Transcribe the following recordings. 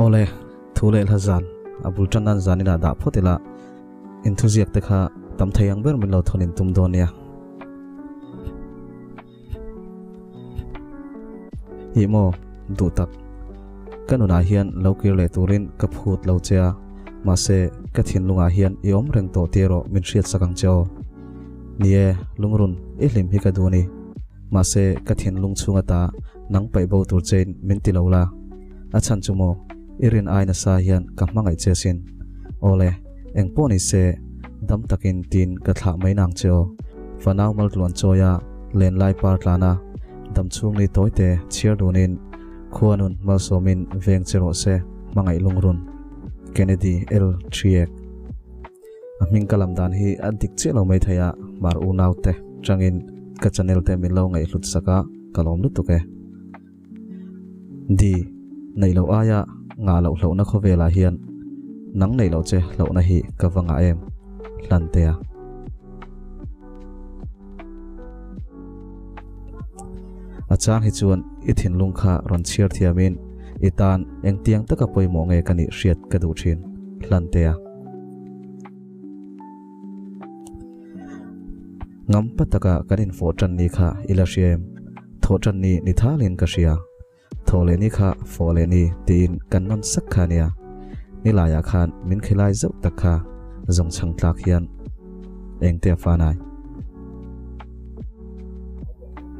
ole thule hazan abul tanan zanina da photela enthusiastic tekha tam thayang ber min lo thonin tum donia himo du tak kanuna hian lokir le turin kaphut lo cha mase kathin lunga hian iom reng to tero min riat sakang chao nie lungrun ihlim hi ka duni mase kathin lungchunga ta nang pai bo tur chen min ti lola achan chumo irin aina sa hian ka mangai chesin ole engponi se dam takin tin ka thla mai nang cheo fanau mal tlon choya len lai par tlana dam chung ni toite chiar dunin khuanun mal somin veng chero se mangai lungrun Kennedy L. Triek aming kalam dan hi adik chelo mai thaya mar u naute changin ka channel te min lo ngai hlut saka kalom lu tuke di nei lo aya nga lo hlo na khovela hian nang nei lo che lo na hi ka wanga em hlantea achang hi chuan ithin lungkha ron chiar thiamin itan engtiang taka poimo nge kani riat ka du thin hlantea ngam pataka kanin fo tran ni kha ilashem tho tran ni nithalin ka sia thole ni kha fole ni tin kannon sakhania nilaya khan min khilai zau takha zong chang tlak hian engte fanai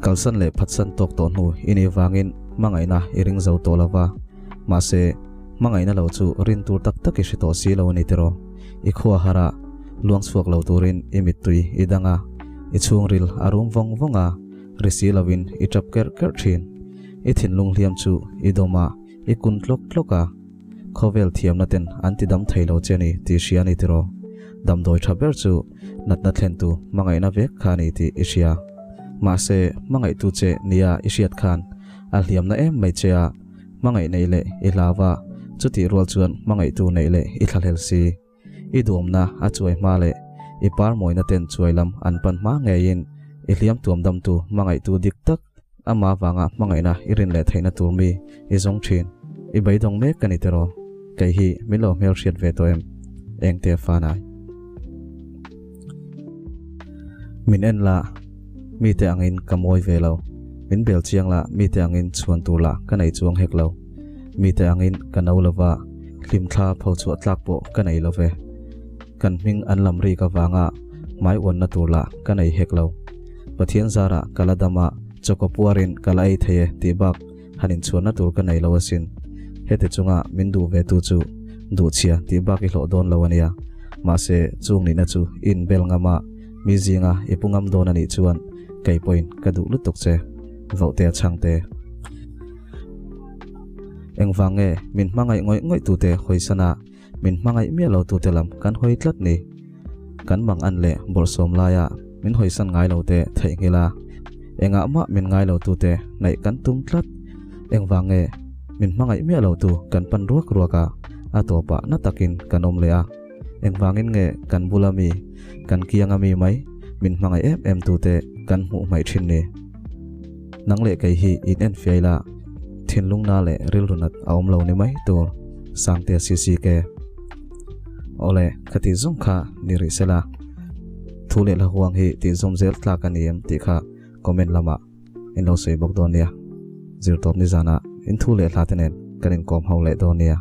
kalsan le phatsan tok to nu ini wangin mangaina iring zau to lawa mase mangaina lo chu rin tur tak tak isi to si lo ni tero ikhwa hara luang suak lo turin imitui idanga ichung ril arum vong vonga risi lawin itap ker ker thin ithin lung hliam chu idoma ikun tlok tloka khovel thiam na ten antidam thailo cheni ti siani tero dam doi thaber chu natna thlen tu mangaina vek khani ti isia mase mangai tu che nia isiat khan a hliam na em mai chea mangai nei le ilawa chuti rol chuan mangai tu nei le i thalhel si idum na a chuai ma le i par moina ten chuailam an pan ma nge in i hliam tuam dam tu mangai tu dik tak ama wanga mangai na irin le thaina turmi i zong thin i baidong me kanitero kai hi milo mel riat ve to em engte fanai min en la mi te angin kamoi velo min bel chiang la mi te angin chuan tur la kanai chuang hek lo mi te angin kanau lova hlim thla pho chu tlak po kanai love kan hming an lamri ka wanga mai on na tur la kanai hek lo pathian zara kaladama chokopuarin kalai theye tibak hanin chuan na tur kanai lo asin hete chunga min du ve tu chu du chia tibak i hlo don lo ania ma se chung ni na chu in bel ngama mi zinga ipungam don ani chuan kai point kadu lutuk che vote changte engwange min mangai ngoi tu te hoisana min mangai mi lo tu telam kan hoi tlat ni kan mang an le borsom laya min hoisan ngai lo te thei ngila enga ma min ngai lo tu te nai kan tum tlat engwange min mangai mi lo tu kan pan ruak ruaka atopa na takin kanom lea engwangin nge kan bulami kan kiangami mai min mangai em tu te kan mu mai thin ni nang le kai hi in en fiala thin lung na le ril runat aum lo ni mai tur sangte sisi ke ole khati zum kha ni ri sela thule la huang hi ti zum zel tla ka niam ti kha comment lama in lo sei bok don nia zir top ni zana in thule hlatenen kanin kom haule don nia